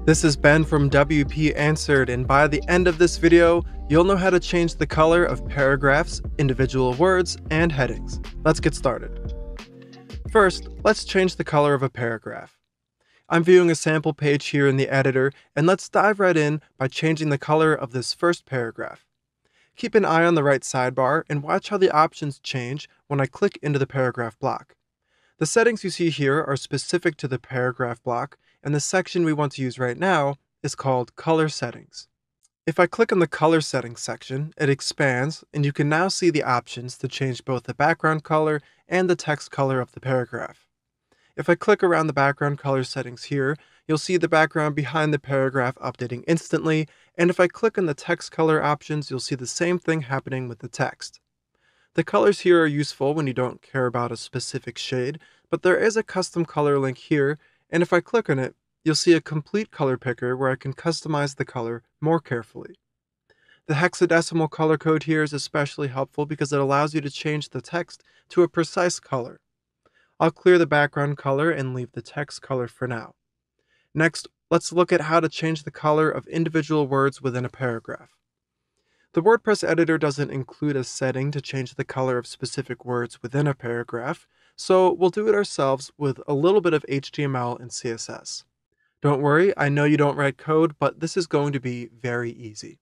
This is Ben from WP Answered, and by the end of this video, you'll know how to change the color of paragraphs, individual words, and headings. Let's get started. First, let's change the color of a paragraph. I'm viewing a sample page here in the editor, and let's dive right in by changing the color of this first paragraph. Keep an eye on the right sidebar and watch how the options change when I click into the paragraph block. The settings you see here are specific to the paragraph block, and the section we want to use right now is called Color Settings. If I click on the Color Settings section, it expands, and you can now see the options to change both the background color and the text color of the paragraph. If I click around the background color settings here, you'll see the background behind the paragraph updating instantly, and if I click on the text color options, you'll see the same thing happening with the text. The colors here are useful when you don't care about a specific shade, but there is a custom color link here, and if I click on it, you'll see a complete color picker where I can customize the color more carefully. The hexadecimal color code here is especially helpful because it allows you to change the text to a precise color. I'll clear the background color and leave the text color for now. Next, let's look at how to change the color of individual words within a paragraph. The WordPress editor doesn't include a setting to change the color of specific words within a paragraph, so we'll do it ourselves with a little bit of HTML and CSS. Don't worry, I know you don't write code, but this is going to be very easy.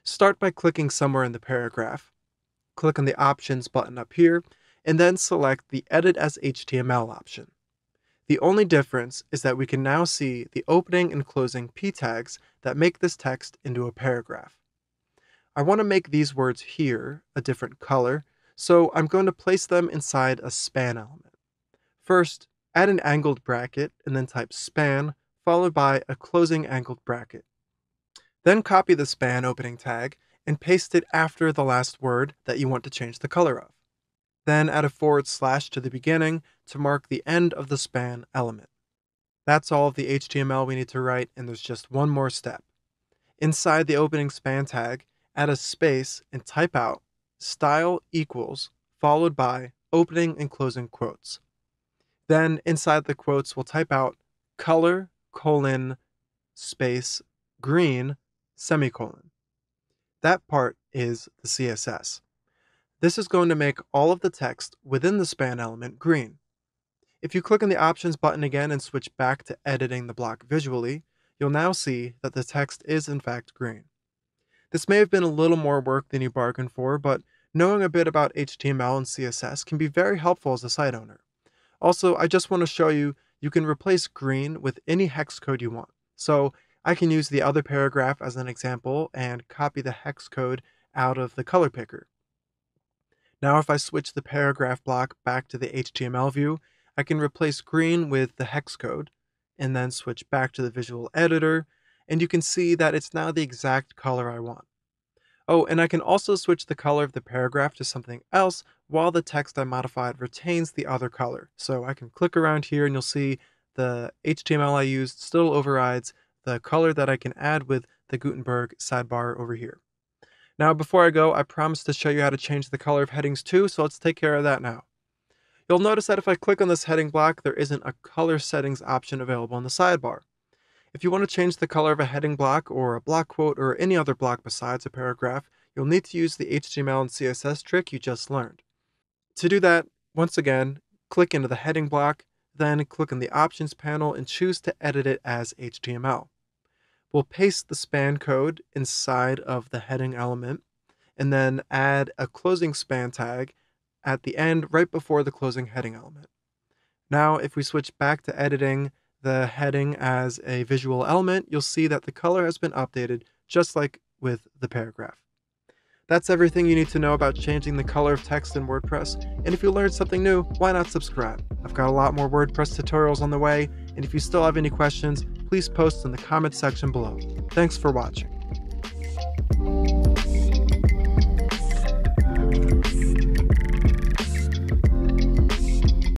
Start by clicking somewhere in the paragraph. Click on the Options button up here, and then select the Edit as HTML option. The only difference is that we can now see the opening and closing p tags that make this text into a paragraph. I want to make these words here a different color, so I'm going to place them inside a span element. First, add an angled bracket and then type span, followed by a closing angled bracket. Then copy the span opening tag and paste it after the last word that you want to change the color of. Then add a / to the beginning to mark the end of the span element. That's all of the HTML we need to write, and there's just one more step. Inside the opening span tag, add a space and type out style equals followed by opening and closing quotes. Then inside the quotes, we'll type out color space green semicolon. That part is the CSS. This is going to make all of the text within the span element green. If you click on the Options button again and switch back to editing the block visually, you'll now see that the text is in fact green. This may have been a little more work than you bargained for, but knowing a bit about HTML and CSS can be very helpful as a site owner. Also, I just want to show you can replace green with any hex code you want. So I can use the other paragraph as an example and copy the hex code out of the color picker. Now if I switch the paragraph block back to the HTML view, I can replace green with the hex code and then switch back to the visual editor, and you can see that it's now the exact color I want. Oh, and I can also switch the color of the paragraph to something else while the text I modified retains the other color. So I can click around here and you'll see the HTML I used still overrides the color that I can add with the Gutenberg sidebar over here. Now, before I go, I promised to show you how to change the color of headings too, so let's take care of that now. You'll notice that if I click on this heading block, there isn't a color settings option available in the sidebar. If you want to change the color of a heading block or a block quote or any other block besides a paragraph, you'll need to use the HTML and CSS trick you just learned. To do that, once again, click into the heading block, then click on the Options panel and choose to edit it as HTML. We'll paste the span code inside of the heading element and then add a closing span tag at the end right before the closing heading element. Now, if we switch back to editing the heading as a visual element, you'll see that the color has been updated just like with the paragraph. That's everything you need to know about changing the color of text in WordPress, and if you learned something new, why not subscribe? I've got a lot more WordPress tutorials on the way, and if you still have any questions, please post in the comment section below. Thanks for watching.